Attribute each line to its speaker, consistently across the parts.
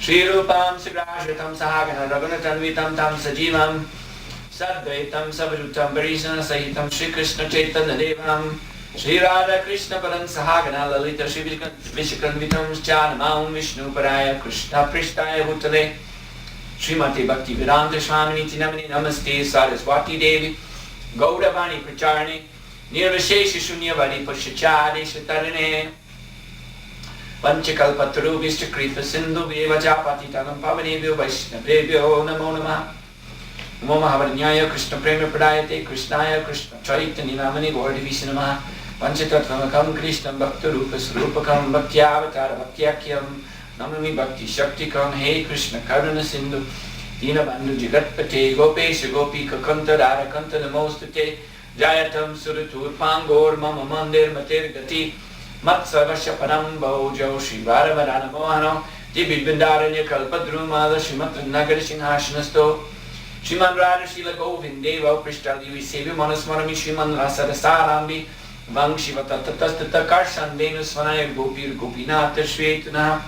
Speaker 1: Śrīrūpam sagrājatam sahagana raghunatanvitam tam sajivam Sadvaitam savarutam varisana sahitam Shri Krishna Chaitanya Devam Shri Radha Krishna Paran Sahagana Lalita Shri Vishakranvitam Chanamam Vishnu Paraya Krishna Prishtaya Bhutale Srimati Bhakti Vedanta Swaminiti Namani Namaste Saraswati Devi Gaudavani Pracharani Nirvashesha Shunyavadi Pushachari Shatarane Panchakalpatarubhishta Kripa Sindhu Veva Japati Tanam Pavanebhyo Vaishnavebhyo Namo Namah Namo Mahavaranyaya Krishna Prema Pradayate Krishnaya Krishna Chaitanya Namani Gård Vishnamaha Panchatattvamakam Krishna Bhaktarupa Srupakam Bhaktiavatara Bhaktiakyam Namami Bhakti Shaktikam Hey Krishna Karuna Sindhu Dinabandhu Jagatpate Gopesha Gopika Kanta Radha Kanta Namostate Jayatam Suratur Pangor Mama Mandir Matir Gati Matsavasya Parambo Jo Shri Radhavarana Mohano Dibidvindaranya Kalpadrumala Shrimatra Nagara Sinhashanasto Shriman Radha Shila Govindeva Prishtali Sevi Manasmarami Shriman Rasada Sarambi Vang Shiva Tatatastata Karshan Venus Vanaya Gopir Gopinata Shvetana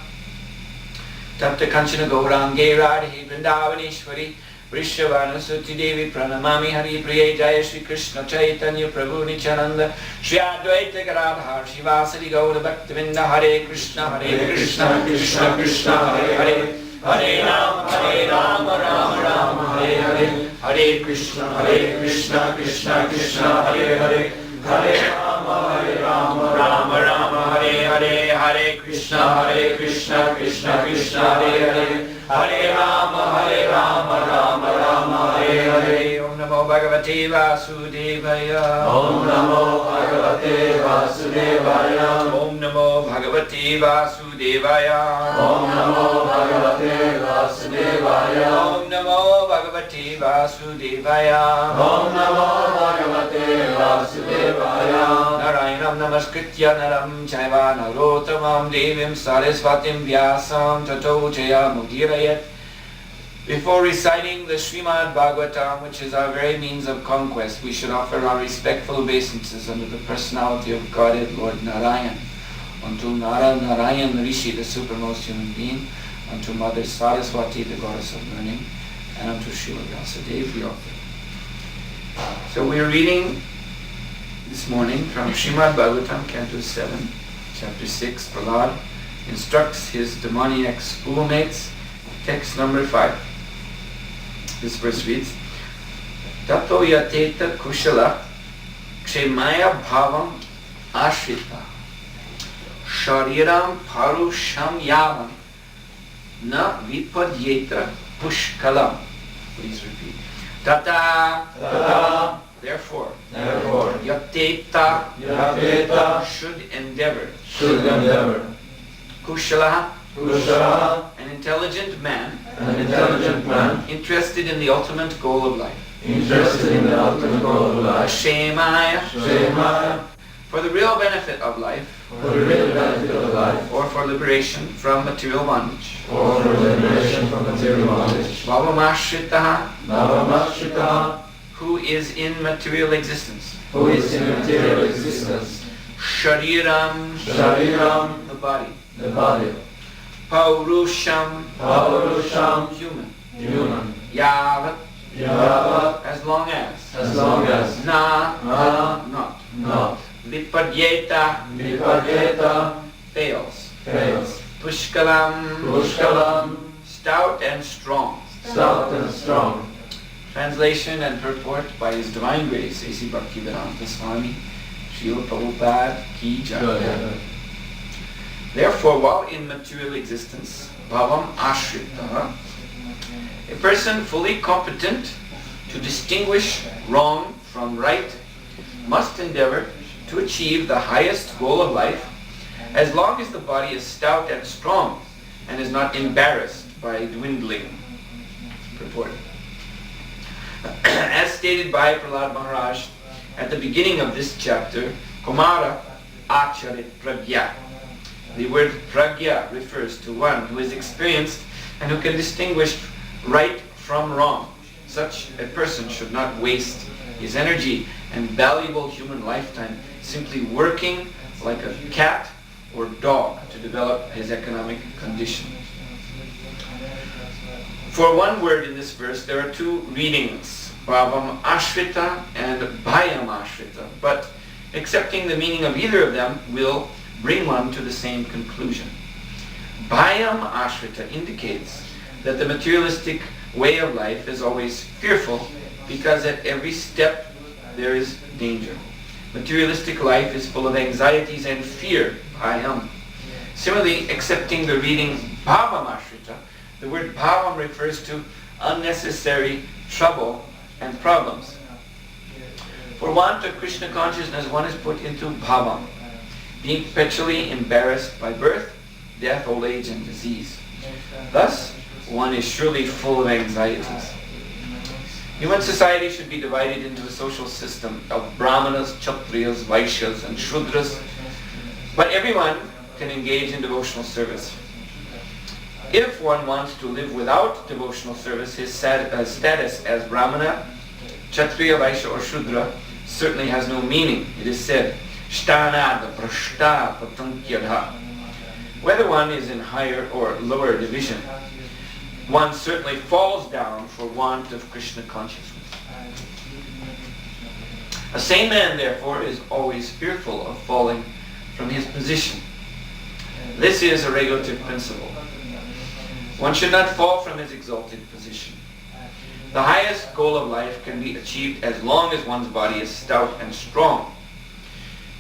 Speaker 1: Tapta Kanchana Gaurange Radhi Vrindavaneshwari Vrishavana Suti Devi Pranamami Hari Priya Jaya Shri Krishna Chaitanya Prabhu Nityananda Shri Advaita Gadadhar Shivasari Gaura Bhaktivinda Hare Krishna Krishna Krishna Hare Hare Hare Rama Rama Rama Hare Hare Hare Krishna Krishna Krishna Hare Hare Hare Rama Rama Rama Hare Hare Hare Krishna Krishna Krishna Hare Hare Hare Rama Rama Hare Hare Om Namo Bhagavate Vasudevaya Om Namo Bhagavate Vasudevaya Om Namo Bhagavate Vasudevaya Om Namo Bhagavate Vasudevaya Om Namo Bhagavate Vasudevaya Om Namo Bhagavate Vasudevaya Narayanam Namaskritya Naram Chaiva Narottamam Devim Saraswatim Vyasam Tato Jayamudira. Before reciting the Śrīmad-Bhāgavatam, which is our very means of conquest, we should offer our respectful obeisances unto the personality of Godhead, Lord Narayan, unto Narayan Rishi, the supermost human being, unto Mother Saraswati, the goddess of learning, and unto Srila Vyasadeva, the author. So we are reading this morning from Śrīmad-Bhāgavatam, Canto 7, Chapter 6, Prahlad instructs his demoniac schoolmates. Text number 5. This verse reads, Tato yateta kushala kshemaya bhavam ashrita shariram parusham yavam na vipadyeta pushkalam. Please repeat. Tata. Therefore. Yateta. Should endeavor. Kushala. An intelligent man. Interested in the ultimate goal of life. Kshemaya. For the real benefit of life. Or for liberation from material bondage. Bhavamashritaha. Who is in material existence. Shariram. The body. Paurusham. Human. Yavat. As long as. Not. Vipadyeta. Fails. Pushkalam. Stout and strong. Translation and purport by His Divine Grace, A.C. Bhaktivedanta Swami, Srila Prabhupada Ki Jai. Therefore, while in material existence, bhavam ashrita, a person fully competent to distinguish wrong from right must endeavor to achieve the highest goal of life as long as the body is stout and strong and is not embarrassed by dwindling. Purport. As stated by Prahlad Maharaj at the beginning of this chapter, Kumara acharit pragya. The word pragya refers to one who is experienced and who can distinguish right from wrong. Such a person should not waste his energy and valuable human lifetime simply working like a cat or dog to develop his economic condition. For one word in this verse, there are two readings, bhavam ashrita and bhayam ashrita, but accepting the meaning of either of them will bring one to the same conclusion. Bhayam ashrita indicates that the materialistic way of life is always fearful because at every step there is danger. Materialistic life is full of anxieties and fear, bhayam. Similarly, accepting the reading bhavam ashrita, the word bhavam refers to unnecessary trouble and problems. For want of Krishna consciousness, one is put into bhavam, being perpetually embarrassed by birth, death, old age, and disease. Thus, one is surely full of anxieties. Human society should be divided into a social system of brahmanas, kshatriyas, vaishyas, and shudras, but everyone can engage in devotional service. If one wants to live without devotional service, his status as brahmana, kshatriya, vaishya, or shudra certainly has no meaning. It is said, shtanada prashta patankyadha. Whether one is in higher or lower division, one certainly falls down for want of Krishna consciousness. A sane man, therefore, is always fearful of falling from his position. This is a regulative principle. One should not fall from his exalted position. The highest goal of life can be achieved as long as one's body is stout and strong.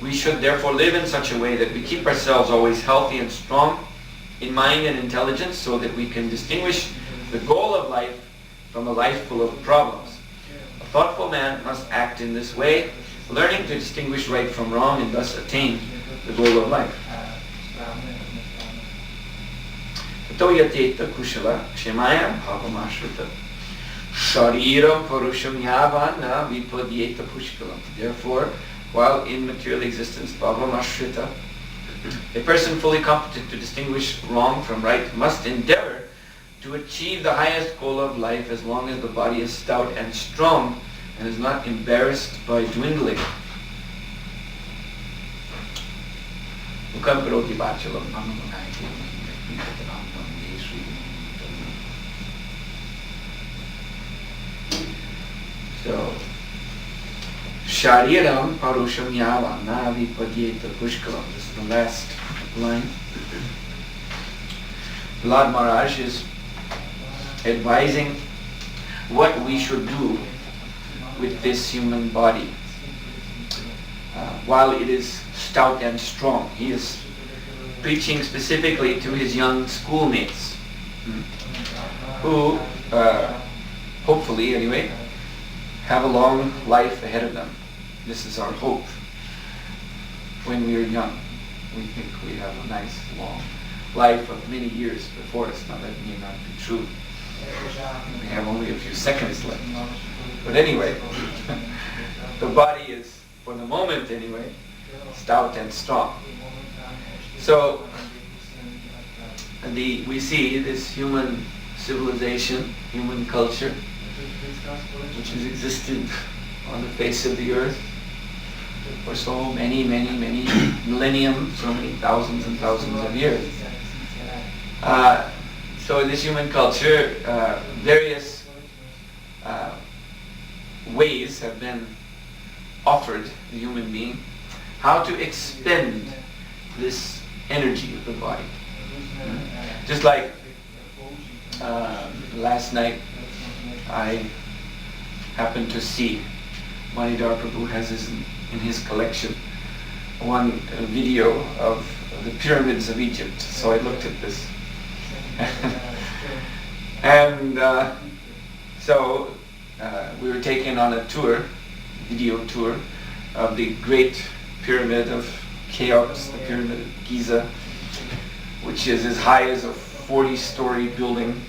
Speaker 1: We should therefore live in such a way that we keep ourselves always healthy and strong in mind and intelligence, so that we can distinguish the goal of life from a life full of problems. A thoughtful man must act in this way, learning to distinguish right from wrong and thus attain the goal of life. Tato yateta kushala kshemaya bhavamashrita shariram parusham yavana vipadyeta pushkalam. Therefore, while in material existence, bhavamashrita, a person fully competent to distinguish wrong from right must endeavor to achieve the highest goal of life as long as the body is stout and strong and is not embarrassed by dwindling. So, Shariram parusham yava navi padyeta pushkalam. This is the last line. Lord Maharaj is advising what we should do with this human body while it is stout and strong. He is preaching specifically to his young schoolmates who, hopefully anyway, have a long life ahead of them. This is our hope. When we are young, we think we have a nice long life of many years before us. Now that may not be true. We have only a few seconds left. But anyway, the body is, for the moment anyway, stout and strong. So we see this human civilization, human culture, which has existed on the face of the earth for so many millennium, so many thousands and thousands of years. So in this human culture, various ways have been offered the human being how to expend this energy of the body. Just like last night, I happened to see Manidhar Prabhu has in his collection one video of the pyramids of Egypt. So I looked at this. And so we were taken on a tour, video tour, of the great pyramid of Cheops, the pyramid of Giza, which is as high as a 40-story building.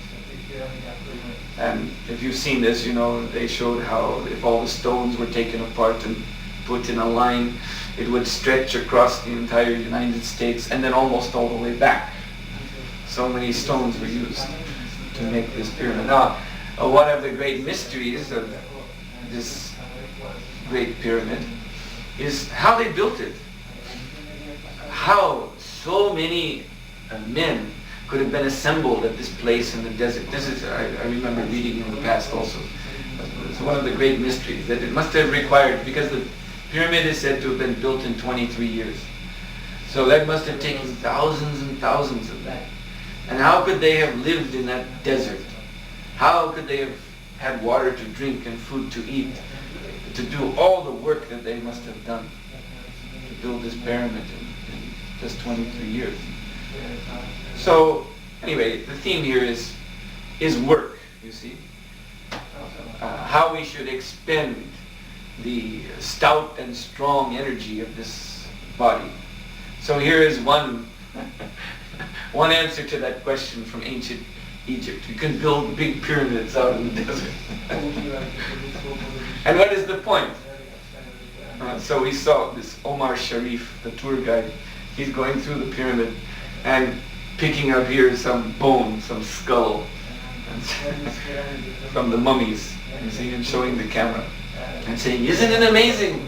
Speaker 1: And if you've seen this, you know, they showed how if all the stones were taken apart and put in a line, it would stretch across the entire United States and then almost all the way back. So many stones were used to make this pyramid. Now, one of the great mysteries of this great pyramid is how they built it. How so many men could have been assembled at this place in the desert. This is, I remember reading in the past also. It's one of the great mysteries that it must have required, because the pyramid is said to have been built in 23 years. So that must have taken thousands and thousands of that. And how could they have lived in that desert? How could they have had water to drink and food to eat, to do all the work that they must have done to build this pyramid in just 23 years? So anyway, the theme here is work, you see. How we should expend the stout and strong energy of this body. So here is one answer to that question from ancient Egypt. You can build big pyramids out in the desert. And what is the point? So we saw this Omar Sharif, the tour guide. He's going through the pyramid and picking up here some bone, some skull, from the mummies, you see, and showing the camera and saying, "Isn't it amazing?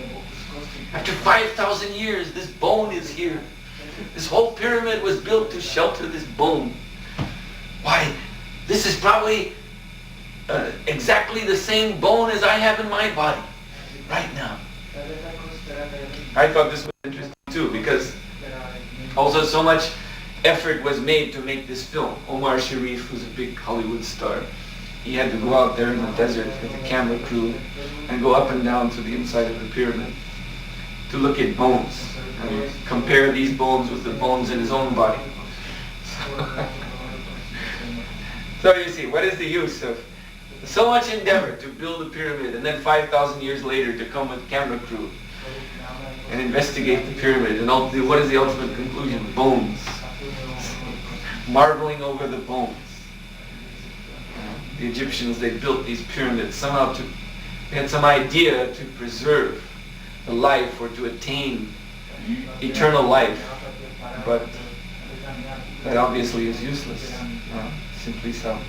Speaker 1: After 5,000 years, this bone is here. This whole pyramid was built to shelter this bone. Why, this is probably exactly the same bone as I have in my body right now." I thought this was interesting too, because also so much effort was made to make this film. Omar Sharif was a big Hollywood star. He had to go out there in the desert with a camera crew and go up and down to the inside of the pyramid to look at bones and compare these bones with the bones in his own body. So you see, what is the use of so much endeavor to build a pyramid, and then 5,000 years later to come with camera crew and investigate the pyramid, and what is the ultimate conclusion? Bones. Marveling over the bones. The Egyptians, they built these pyramids somehow they had some idea to preserve the life or to attain eternal life, but that obviously is useless. Simply some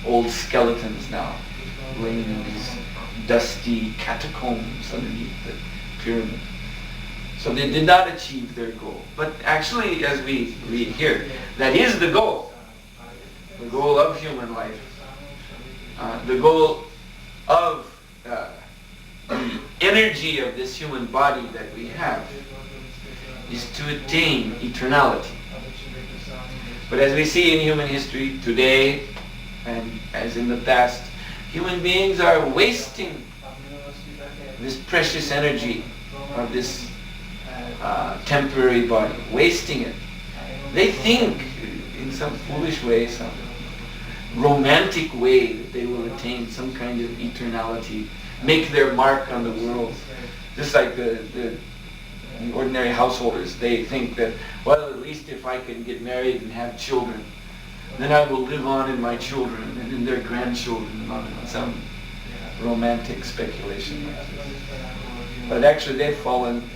Speaker 1: old skeletons now laying in these dusty catacombs underneath the pyramid. So they did not achieve their goal. But actually, as we read here, that is the goal of human life. The goal of the energy of this human body that we have is to attain eternality. But as we see in human history today, and as in the past, human beings are wasting this precious energy of this temporary body, wasting it. They think in some foolish way, some romantic way, that they will attain some kind of eternality, make their mark on the world. Just like the ordinary householders, they think that, well, at least if I can get married and have children, then I will live on in my children and in their grandchildren, on some romantic speculation like this. But actually they've fallen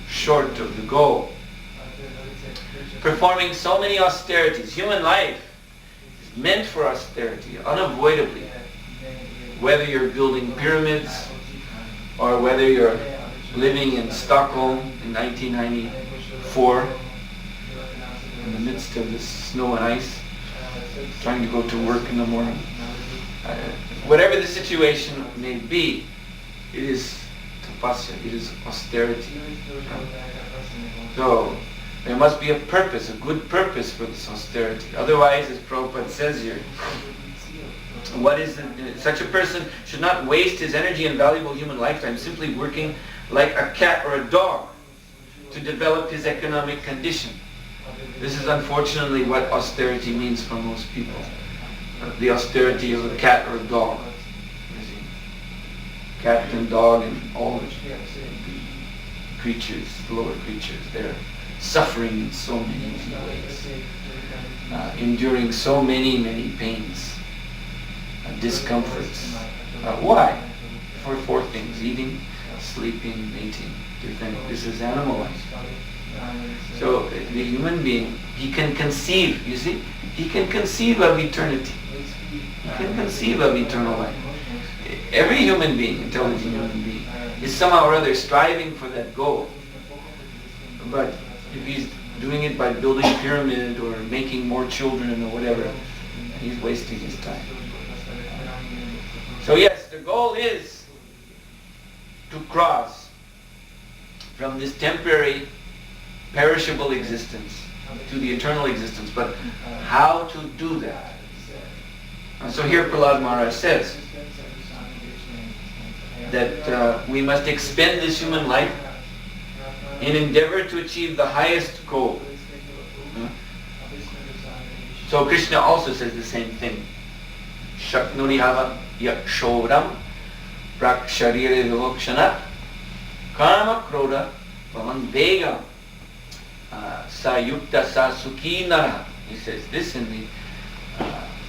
Speaker 1: short of the goal. Performing so many austerities. Human life is meant for austerity, unavoidably. Whether you're building pyramids or whether you're living in Stockholm in 1994 in the midst of this snow and ice, trying to go to work in the morning. Whatever the situation may be, it is tapasya, it is austerity. So there must be a purpose, a good purpose for this austerity. Otherwise, as Prabhupada says here, such a person should not waste his energy and valuable human lifetime simply working like a cat or a dog to develop his economic condition. This is unfortunately what austerity means for most people. The austerity of a cat or a dog. Cat and dog and all the creatures, the lower creatures, they're suffering in so many ways, enduring so many pains, discomforts. Why? For four things: eating, sleeping, mating. This is animal life. So the human being, he can conceive, you see, he can conceive of eternity. He can conceive of eternal life. Every human being, intelligent human being, is somehow or other striving for that goal. But if he's doing it by building a pyramid or making more children or whatever. He's wasting his time. So yes, the goal is to cross from this temporary, perishable existence to the eternal existence. But how to do that? And so here Prahlad Maharaj says that we must expend this human life in endeavor to achieve the highest goal. So Krishna also says the same thing. Shaknurihava yakshodam praksharire vivokshanat karma kroda pavan vegam sayukta sasukhi nara. He says this in the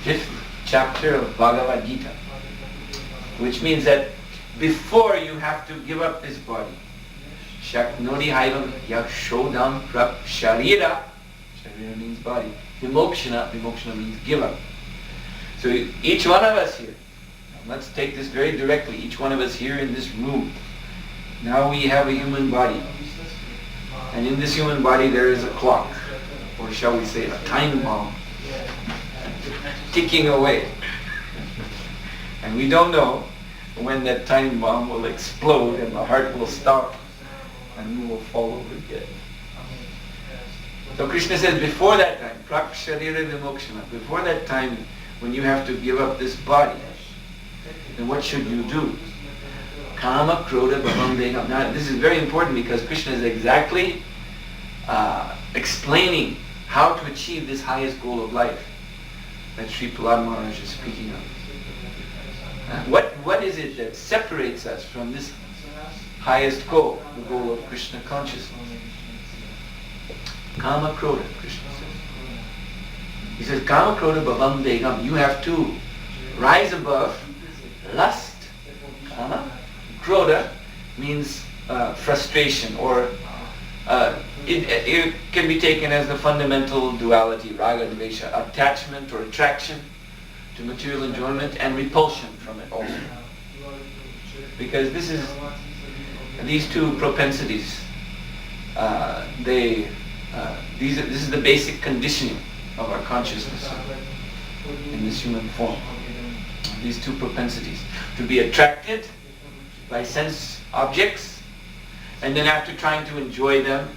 Speaker 1: 5th chapter of Bhagavad Gita, which means that before you have to give up this body, Shaknurihava yakshodam praksharira, sharira means body, vimokshana means give up. So each one of us here, let's take this very directly, each one of us here in this room, now we have a human body. And in this human body there is a clock, or shall we say a time bomb, ticking away. And we don't know when that time bomb will explode and the heart will stop and we will fall over dead. So Krishna says before that time, praksharira vimokshana, before that time when you have to give up this body, then what should you do? Kama kroda bhavam vegam. Now this is very important because Krishna is exactly explaining how to achieve this highest goal of life that Sri Prahlad Maharaj is speaking of. What is it that separates us from this highest goal, the goal of Krishna consciousness? Kama kroda, Krishna says. He says, Kama kroda bhavam vegam. You have to rise above lust. Kama. Kroda means frustration, or it can be taken as the fundamental duality, raga, dvesha, attachment or attraction to material enjoyment and repulsion from it also. Because these two propensities, this is the basic conditioning of our consciousness in this human form. These two propensities, to be attracted by sense objects, and then after trying to enjoy them,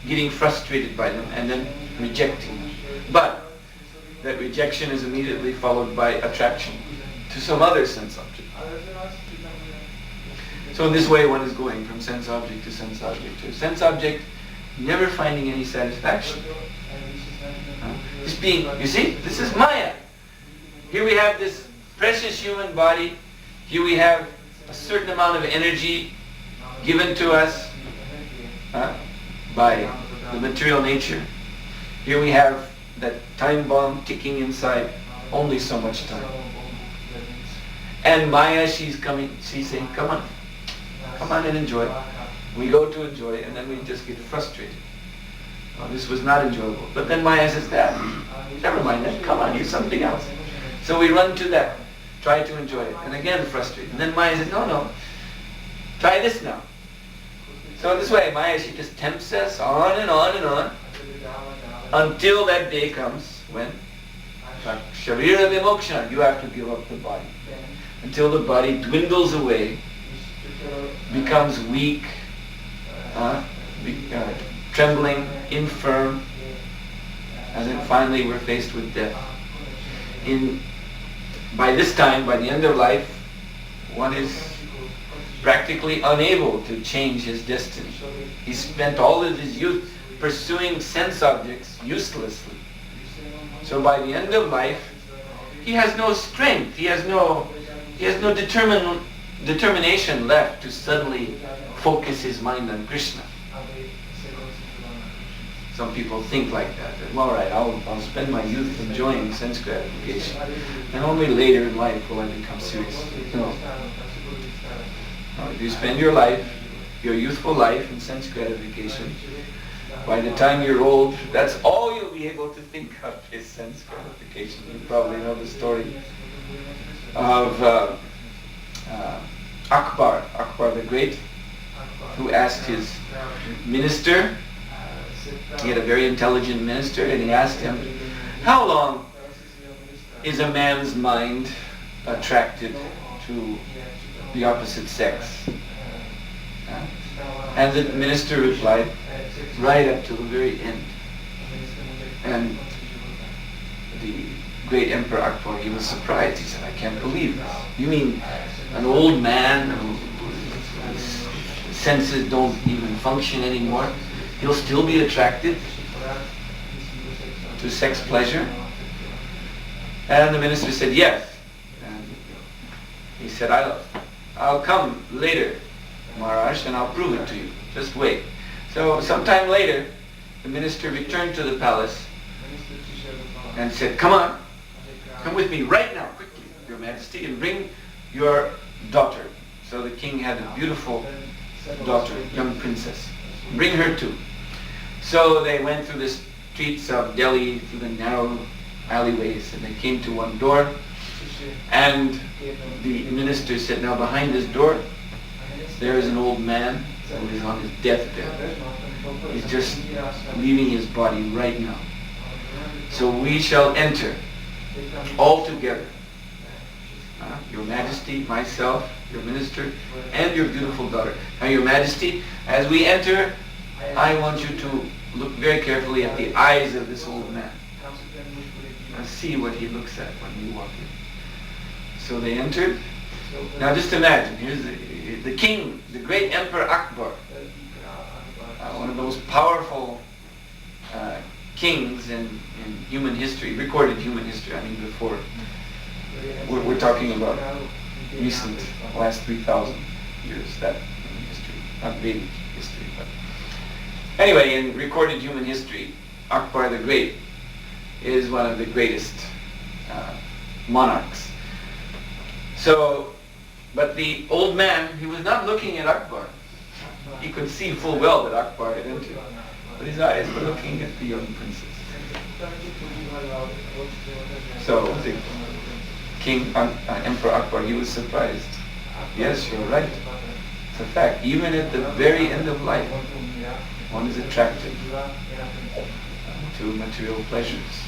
Speaker 1: getting frustrated by them, and then rejecting them. But that rejection is immediately followed by attraction to some other sense object. So in this way one is going from sense object to sense object to sense object, never finding any satisfaction. Just being, you see, this is Maya. Here we have this precious human body. Here we have a certain amount of energy given to us by the material nature. Here we have that time bomb ticking inside, only so much time. And Maya, she's saying, come on and enjoy. We go to enjoy, and then we just get frustrated. Oh, this was not enjoyable. But then Maya says, never mind that, come on, use something else. So we run to that, try to enjoy it, and again frustrated. And then Maya says, no, try this now. So this way, Maya, she just tempts us on and on and on, until that day comes when Sharira Vimokshana, you have to give up the body. Until the body dwindles away, becomes weak, trembling, infirm, and then finally we're faced with death. By this time, by the end of life, one is practically unable to change his destiny. He spent all of his youth pursuing sense objects uselessly. So by the end of life, he has no strength, he has no determination left to suddenly focus his mind on Krishna. Some people think like that. All right, I'll spend my youth enjoying sense gratification, and only later in life will I become serious. No. If you spend your youthful life in sense gratification, by the time you're old, that's all you'll be able to think of is sense gratification. You probably know the story of Akbar the Great, who asked his minister, He had a very intelligent minister, and he asked him, how long is a man's mind attracted to the opposite sex? And the minister replied, right up to the very end. And the great Emperor Akbar, he was surprised. He said, I can't believe this. You mean an old man whose senses don't even function anymore, he'll still be attracted to sex pleasure? And the minister said, yes. And he said, I'll come later, Maharaj, and I'll prove it to you. Just wait. So sometime later, the minister returned to the palace and said, come on, come with me right now, quickly, Your Majesty, and bring your daughter. So the king had a beautiful daughter, young princess. Bring her too. So they went through the streets of Delhi, through the narrow alleyways, and they came to one door, and the minister said, now behind this door, there is an old man who is on his deathbed. He's just leaving his body right now. So we shall enter all together. Your Majesty, myself, your minister, and your beautiful daughter. Now, Your Majesty, as we enter, I want you to look very carefully at the eyes of this old man. And see what he looks at when we walk in. So they entered. Now just imagine, here's the king, the great Emperor Akbar, one of those powerful kings in human history, recorded human history, I mean before. We're talking about recent, last 3,000 years, that human history, not Vedic history. But anyway, in recorded human history, Akbar the Great is one of the greatest monarchs. So, but the old man, he was not looking at Akbar. He could see full well that Akbar had entered, but his eyes were looking at the young princess. So the king, Emperor Akbar, he was surprised. Yes, you're right. It's a fact. Even at the very end of life, one is attracted to material pleasures.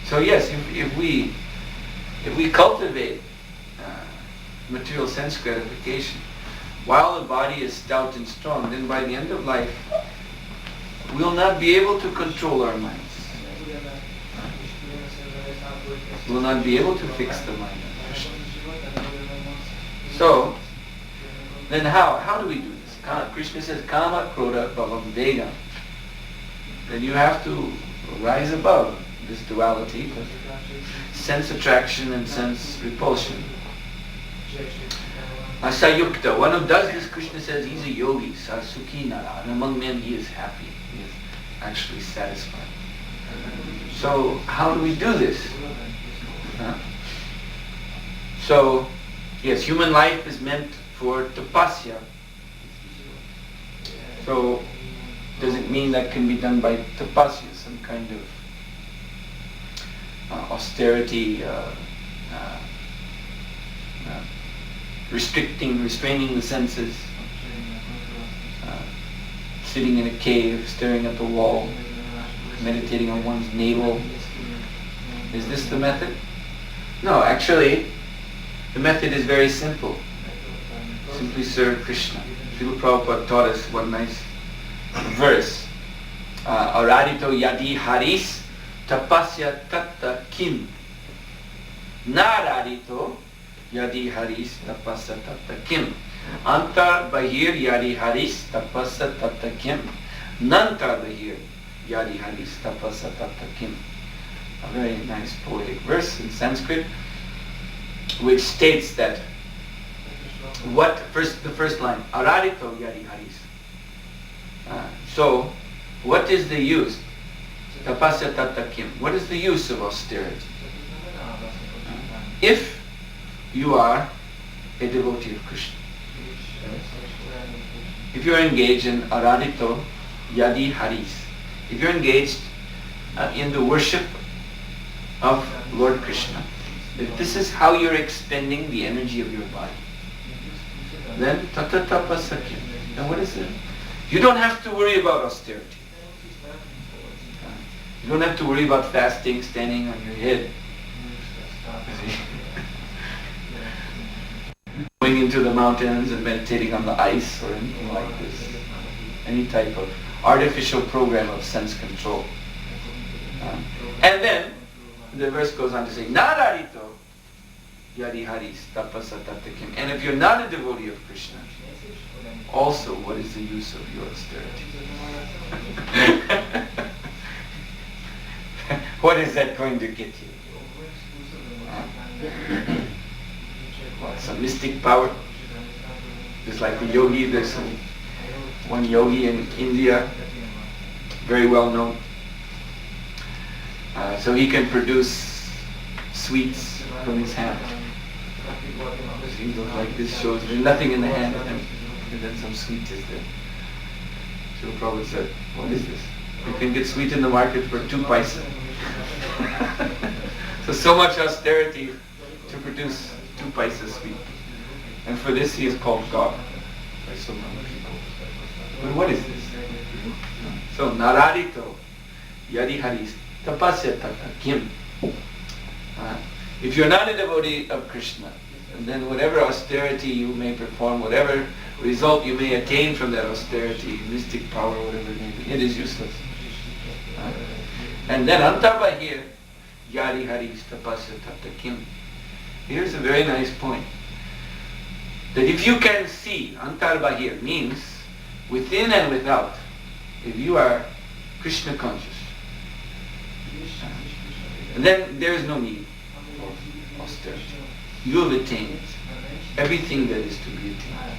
Speaker 1: So yes, if we cultivate material sense gratification while the body is stout and strong, then by the end of life, we'll not be able to control our minds. We'll not be able to fix the mind on Krishna. So, then how do we do this? Krishna says, Kama, Krodha, Bhavam, Vegam. Then you have to rise above this duality of sense attraction and sense repulsion. Asayukta, one who does this, Krishna says, he's a yogi, Sasukhi Nara, and among men he is happy, he is actually satisfied. So, how do we do this? So, yes, human life is meant for tapasya. So, does it mean that can be done by tapasya, some kind of austerity, restraining the senses, sitting in a cave, staring at the wall, meditating on one's navel? Is this the method? No, actually, the method is very simple. Simply serve Krishna. Srila Prabhupada taught us one nice verse. Aradito yadi haris tapasya tatta kim. Naradito yadi haris tapasya tatta kim. Antar bahir yadi haris tapasya tatta kim. Nantar bahir yadi haris tapasya tatta kim. A very nice poetic verse in Sanskrit, which states that the first line, Aradito yadi haris. So, what is the use? Tapasya tatta kim. What is the use of austerity? If you are a devotee of Krishna, if you are engaged in Aradito yadi haris, if you're engaged in the worship of Lord Krishna, if this is how you're expending the energy of your body, then tata tapasya kim. Now what is it? You don't have to worry about austerity. You don't have to worry about fasting, standing on your head. Going into the mountains and meditating on the ice or anything like this. Any type of artificial program of sense control. And then the verse goes on to say, Nararito yadi haris tapasa tattakim. And if you're not a devotee of Krishna, also what is the use of your austerity? What is that going to get you? What, some mystic power? Just like the yogi, there's one yogi in India, very well known. So he can produce sweets from his hand. He goes like this, shows there's nothing in the hand, and then some sweet is there. So Prabhupada said, what is this? You can get sweet in the market for 2 paisa. So much austerity to produce 2 paisa sweet. And for this he is called God by so many people. But what is this? So Nararito yadi haris tapasya tata kim. If you're not a devotee of Krishna, then whatever austerity you may perform, whatever result you may attain from that austerity, mystic power, whatever it may be, it is useless. And then Antarbahir yadi haris tapasya tata kim. Here's a very nice point. That if you can see, Antarbahir means within and without, if you are Krishna conscious, then there is no need for austerity. You have attained everything that is to be attained.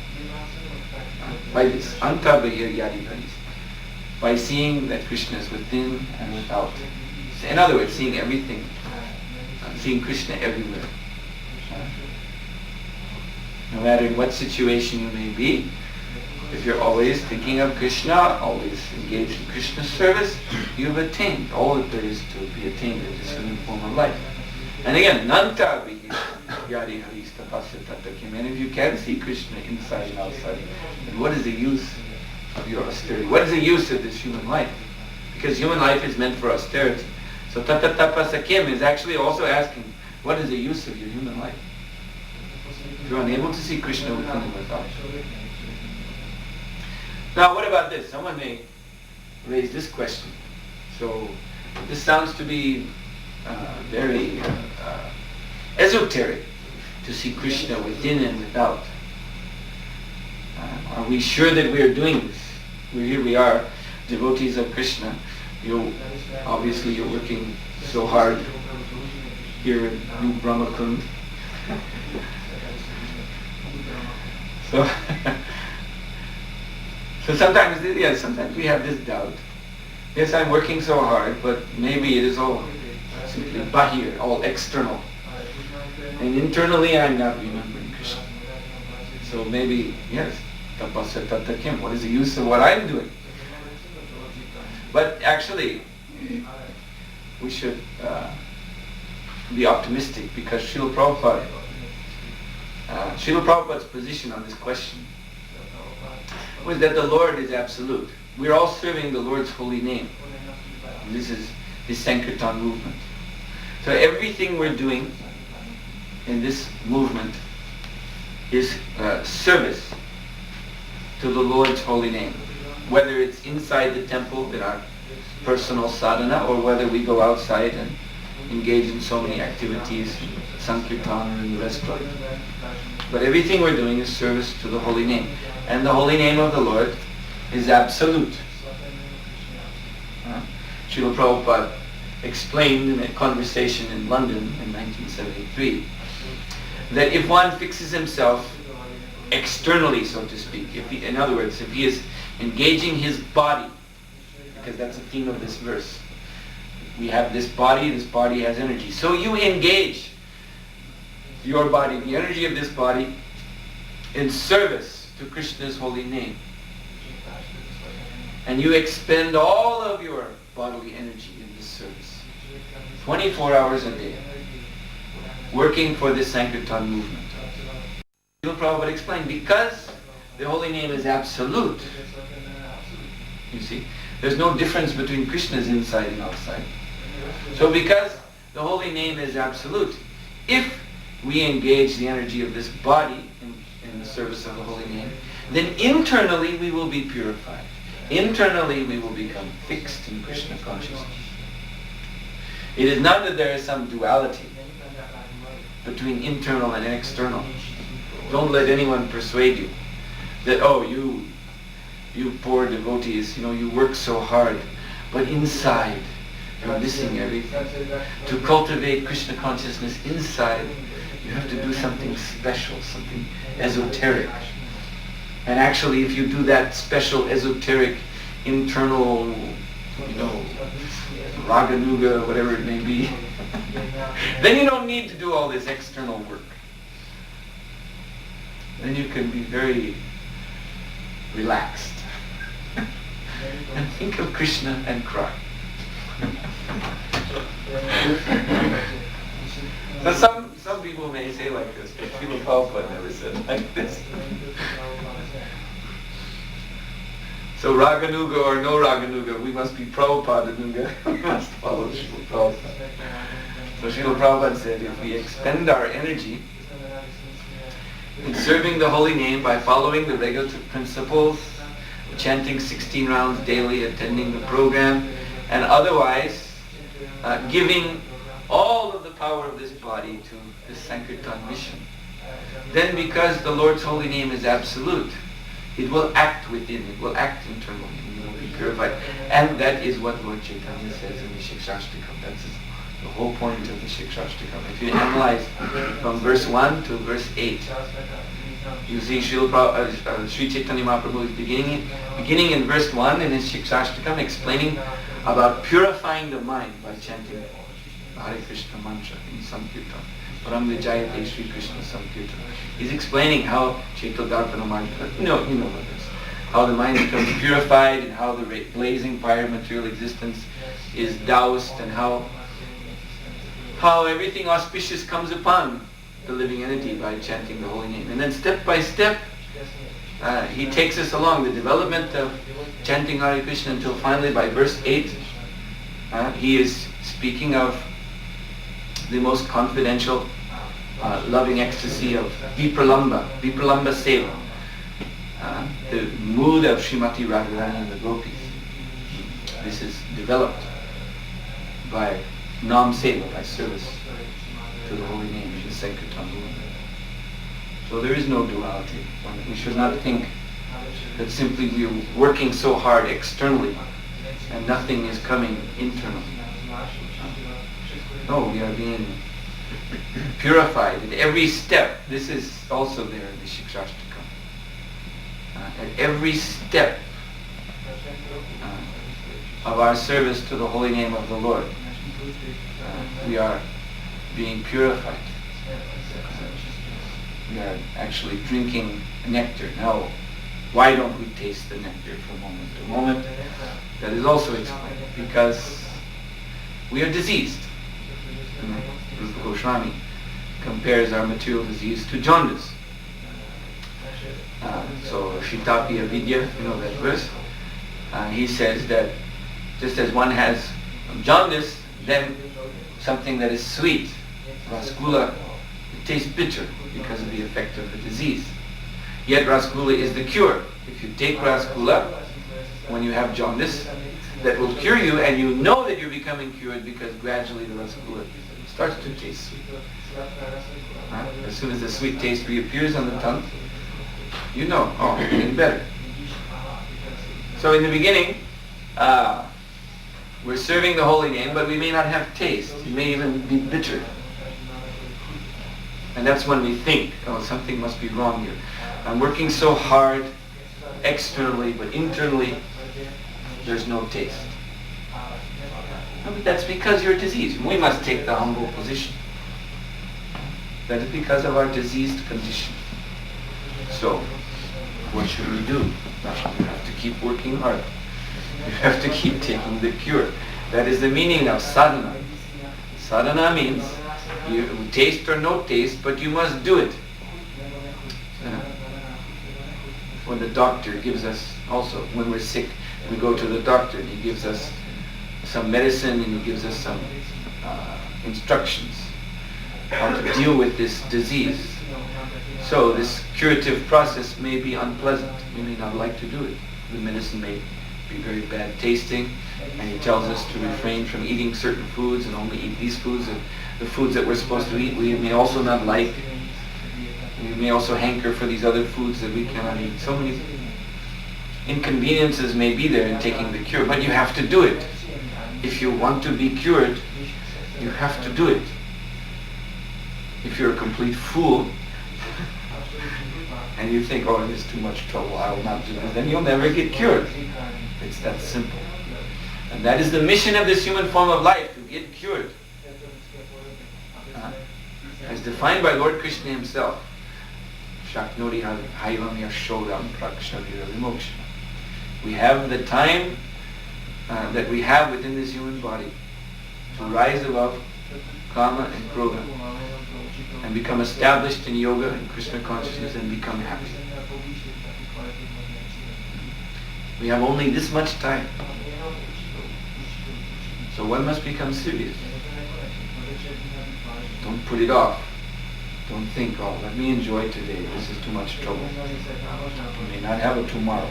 Speaker 1: By this, Antarbahir yadi haris, by seeing that Krishna is within and without. In other words, seeing everything, seeing Krishna everywhere. No matter in what situation you may be, if you're always thinking of Krishna, always engaged in Krishna's service, you've attained all that there is to be attained in this human form of life. And again, Nanta yadi haris tapasya tattakim. And if you can see Krishna inside and outside, then what is the use of your austerity? What is the use of this human life? Because human life is meant for austerity. So tata tapasakim is actually also asking, what is the use of your human life? If you're unable to see Krishna within and without. Now what about this? Someone may raise this question. So this sounds to be very esoteric, to see Krishna within and without. Are we sure that we are doing this? Here we are, devotees of Krishna. Obviously you're working so hard here in New Brahmakund. So sometimes we have this doubt. Yes, I'm working so hard, but maybe it is all simply bahir, all external. And internally I'm not remembering Krishna. So maybe, yes, tapasya tattakim, what is the use of what I'm doing? But actually, we should be optimistic, because Srila Prabhupada's position on this question was that the Lord is absolute. We're all serving the Lord's holy name. And this is the Sankirtan movement. So everything we're doing in this movement is service to the Lord's holy name. Whether it's inside the temple in our personal sadhana, or whether we go outside and engage in so many activities, Sankirtan or in the restaurant. But everything we're doing is service to the holy name. And the holy name of the Lord is absolute. Srila Prabhupada explained in a conversation in London in 1973 that if one fixes himself externally, so to speak, in other words, if he is engaging his body, because that's the theme of this verse, we have this body has energy. So you engage your body, the energy of this body, in service to Krishna's holy name. And you expend all of your bodily energy in this service. 24 hours a day. Working for this Sankirtan movement. Srila Prabhupada explained, because the holy name is absolute. You see, there's no difference between Krishna's inside and outside. So because the holy name is absolute, if we engage the energy of this body in the service of the holy name, then internally we will be purified. Internally we will become fixed in Krishna consciousness. It is not that there is some duality between internal and external. Don't let anyone persuade you that, oh, you poor devotees, you work so hard, but inside you're missing everything. To cultivate Krishna consciousness inside, you have to do something special, something esoteric. And actually, if you do that special, esoteric, internal, raganuga, whatever it may be, then you don't need to do all this external work. Then you can be very relaxed and think of Krishna and cry. So some people may say like this, but Srila Prabhupada never said like this. So Raganuga or no Raganuga, we must be Prabhupada-nuga. We must follow Srila Prabhupada. So Srila Prabhupada said, if we expend our energy in serving the holy name by following the regulatory principles, chanting 16 rounds daily, attending the program, and otherwise giving all of the power of this body to this Sankirtan mission, then because the Lord's holy name is absolute, it will act within, it will act internally, and it will be purified. And that is what Lord Chaitanya says in the Shikshashtakam. That's the whole point of the Shikshashtakam. If you analyze from verse 1 to verse 8, you see Sri Chaitanya Mahaprabhu is beginning in verse 1 in his Shikshashtakam, explaining about purifying the mind by chanting Hare Krishna mantra in Sankirtan. Param Vijayate Shri Krishna Sankirtan. He's explaining how Chaitodarpana mantra, you know this, how the mind becomes purified and how the blazing fire of material existence is doused, and how everything auspicious comes upon the living entity by chanting the holy name. And then step by step, he takes us along the development of chanting Hare Krishna until finally by verse 8, he is speaking of the most confidential, loving ecstasy of Vipralamba Seva, the mood of Srimati Radharani and the gopis. This is developed by Nam Seva, by service to the holy name, the Sankirtan movement. So there is no duality. We should not think that simply we are working so hard externally and nothing is coming internally. No, we are being purified at every step. This is also there in the Shikshashtakam. At every step of our service to the holy name of the Lord, we are being purified. We are actually drinking nectar. Now, why don't we taste the nectar for a moment? A moment that is also explained, because we are diseased. Rupa Goswami compares our material disease to jaundice. So Shitapi Avidya, that verse, he says that just as one has jaundice, then something that is sweet, rasgula, it tastes bitter because of the effect of the disease. Yet rasgula is the cure. If you take rasgula when you have jaundice, that will cure you, and you know that you're becoming cured because gradually the rasgula starts to taste sweet. As soon as the sweet taste reappears on the tongue, you know, it's getting better. So in the beginning, we're serving the holy name, but we may not have taste. It may even be bitter. And that's when we think, something must be wrong here. I'm working so hard externally, but internally, there's no taste. No, but that's because you're diseased. We must take the humble position. That is because of our diseased condition. So, what should we do? We have to keep working hard. We have to keep taking the cure. That is the meaning of sadhana. Sadhana means you taste or no taste, but you must do it. When the doctor gives us, also when we're sick, we go to the doctor and he gives us some medicine and he gives us some instructions how to deal with this disease. So this curative process may be unpleasant. We may not like to do it. The medicine may be very bad tasting, and he tells us to refrain from eating certain foods and only eat these foods, and the foods that we're supposed to eat we may also not like. We may also hanker for these other foods that we cannot eat. So many inconveniences may be there in taking the cure, but you have to do it. If you want to be cured, you have to do it. If you're a complete fool and you think, oh, it's too much trouble, I will not do this, then you'll never get cured. It's that simple. And that is the mission of this human form of life, to get cured. As defined by Lord Krishna himself. Shaknoti haivam yashodam prakshavira vimoksha. We have the time that we have within this human body to rise above kama and krodha and become established in yoga and Krishna consciousness and become happy. We have only this much time. So one must become serious. Don't put it off. Don't think, oh, let me enjoy today. This is too much trouble. You may not have a tomorrow.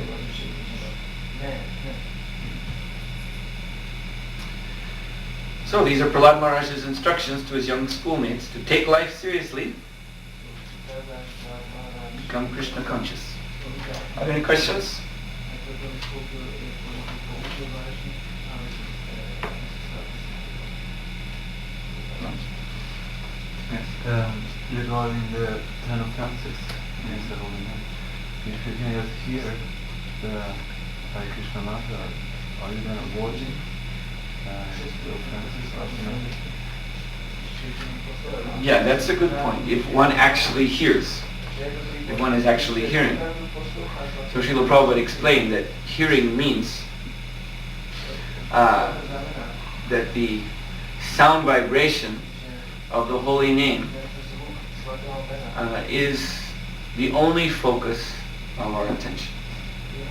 Speaker 1: So these are Prahlad Maharaj's instructions to his young schoolmates to take life seriously, become Krishna conscious. Are there any questions?
Speaker 2: Yes. Regarding the 10 offenses, if you can just hear the Hare Krishna mantra, are you then avoiding the offenses?
Speaker 1: Yeah, that's a good point. If one actually hears, if one is actually hearing. So Srila Prabhupada explained that hearing means that the sound vibration of the holy name is the only focus of our attention.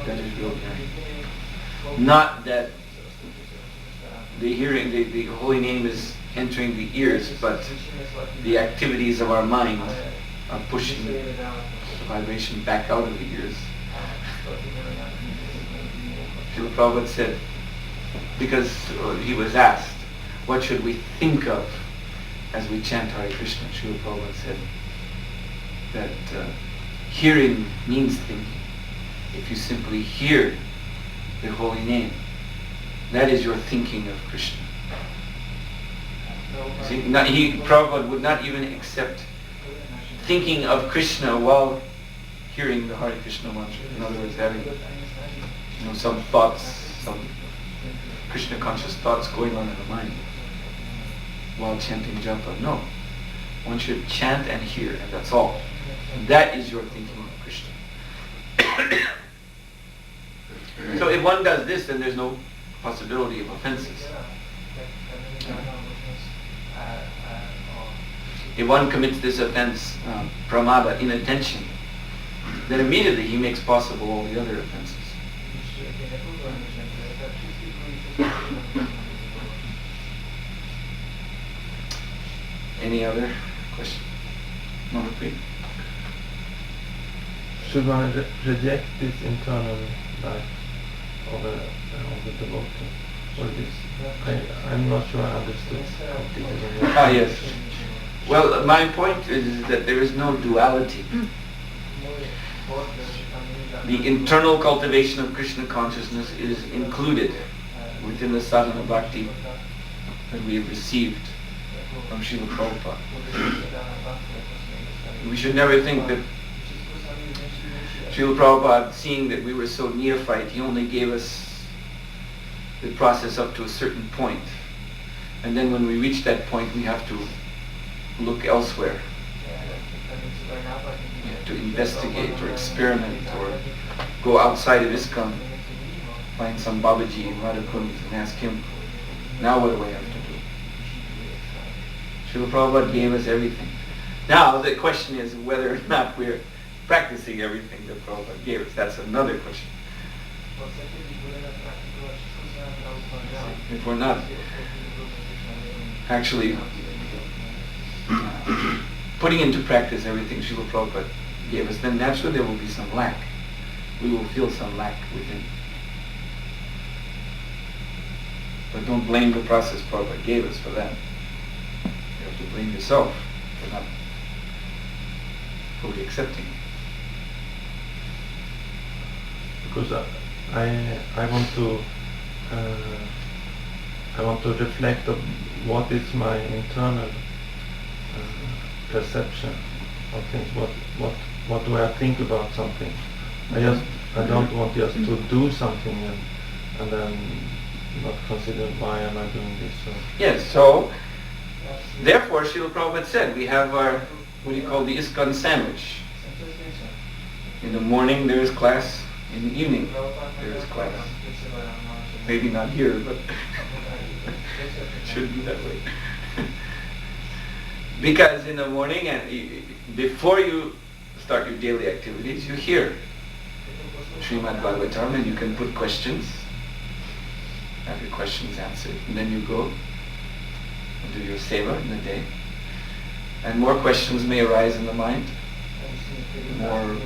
Speaker 1: That is real hearing. Not that the hearing, the holy name is entering the ears, but the activities of our mind are pushing the vibration back out of the ears. Srila Prabhupada said, because he was asked, what should we think of as we chant Hare Krishna? Srila Prabhupada said that hearing means thinking. If you simply hear the holy name, that is your thinking of Krishna. See, Prabhupada would not even accept thinking of Krishna while hearing the Hare Krishna mantra. In other words, having some thoughts, some Krishna conscious thoughts going on in the mind while chanting japa. No. One should chant and hear, and that's all. And that is your thinking of Krishna. So if one does this, then there's no possibility of offenses. If one commits this offense, pramada, inattention, then immediately he makes possible all the other offenses. Any other question? No, repeat.
Speaker 2: Should one reject this internal life of the devotee? Or this? I'm not sure I understood completely.
Speaker 1: Yes. Well, my point is that there is no duality. The internal cultivation of Krishna consciousness is included within the sadhana bhakti that we have received from Srila Prabhupada. We should never think that Srila Prabhupada, seeing that we were so neophyte, he only gave us the process up to a certain point. And then when we reach that point, we have to look elsewhere. We have to investigate or experiment or go outside of ISKCON, find some Babaji in Radhakund and ask him, now what do I have to do? Srila Prabhupada gave us everything. Now the question is whether or not we're practicing everything that Prabhupada gave us. That's another question. If we're not actually putting into practice everything Srila Prabhupada gave us, then naturally there will be some lack. We will feel some lack within. But don't blame the process Prabhupada gave us for that. You have to blame yourself for not fully accepting it.
Speaker 2: Because I want to reflect on what is my internal perception of things. What do I think about something? I don't want just to do something and then not consider why am I doing this.
Speaker 1: Yes, so therefore Srila Prabhupada said we have our, what do you call, the ISKCON sandwich. In the morning there is class, in the evening there is class. Maybe not here, but it should be that way. Because in the morning and before you start your daily activities, you hear Śrīmad-Bhāgavatam and you can put questions, have your questions answered, and then you go and do your seva in the day. And more questions may arise in the mind, more,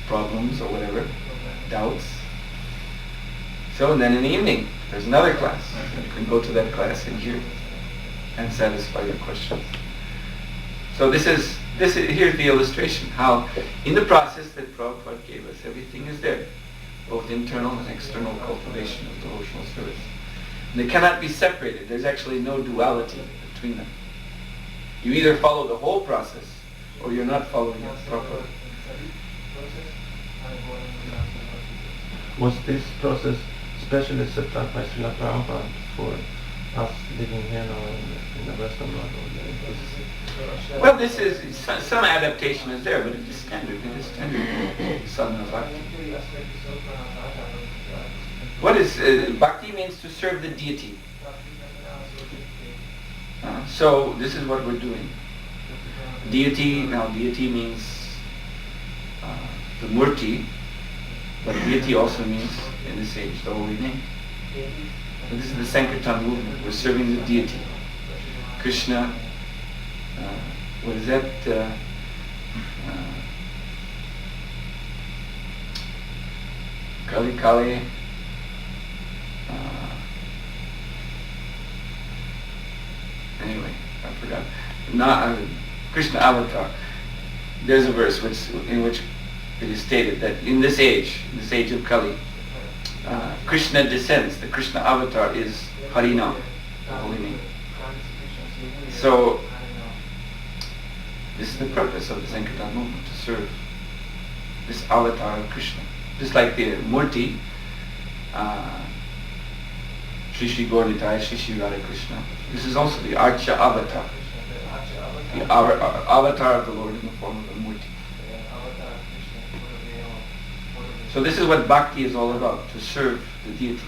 Speaker 1: problems or whatever, doubts. So then in the evening, there's another class. You can go to that class and hear and satisfy your questions. So here's the illustration, how in the process that Prabhupada gave us, everything is there, both internal and external cultivation of devotional service. And they cannot be separated. There's actually no duality between them. You either follow the whole process or you're not following it properly.
Speaker 2: Was this process specially set up by Srila Prabhupada for us living here now in the Western world?
Speaker 1: Well, this is, some adaptation is there, but it is standard. It is standard sadhana bhakti. What is, bhakti means to serve the deity. So this is what we're doing. Deity means the murti, but deity also means, in this age, the holy name. So this is the Sankirtan movement. We're serving the deity. Krishna, what is that? Kali. Anyway, I forgot. Krishna avatar. There's a verse in which it is stated that in this age of Kali, Krishna descends. The Krishna avatar is Harinam, the holy name. So this is the purpose of the Sankirtan movement, to serve this avatar of Krishna. Just like the Murti, Shri Gaurnitai, Shri Radha Krishna. This is also the Archa avatar. The avatar of the Lord in the form of a Murti. So this is what bhakti is all about, to serve the deity.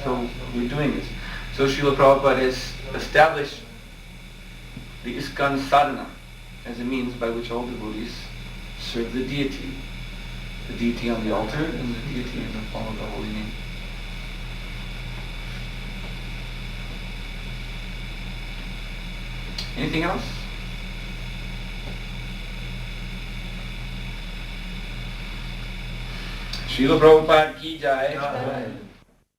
Speaker 1: So we're doing this. So Srila Prabhupada has established the ISKCON sadhana as a means by which all devotees serve the deity. The deity on the altar and the deity in the form of the holy name. Anything else? Srila Prabhupada ki jai.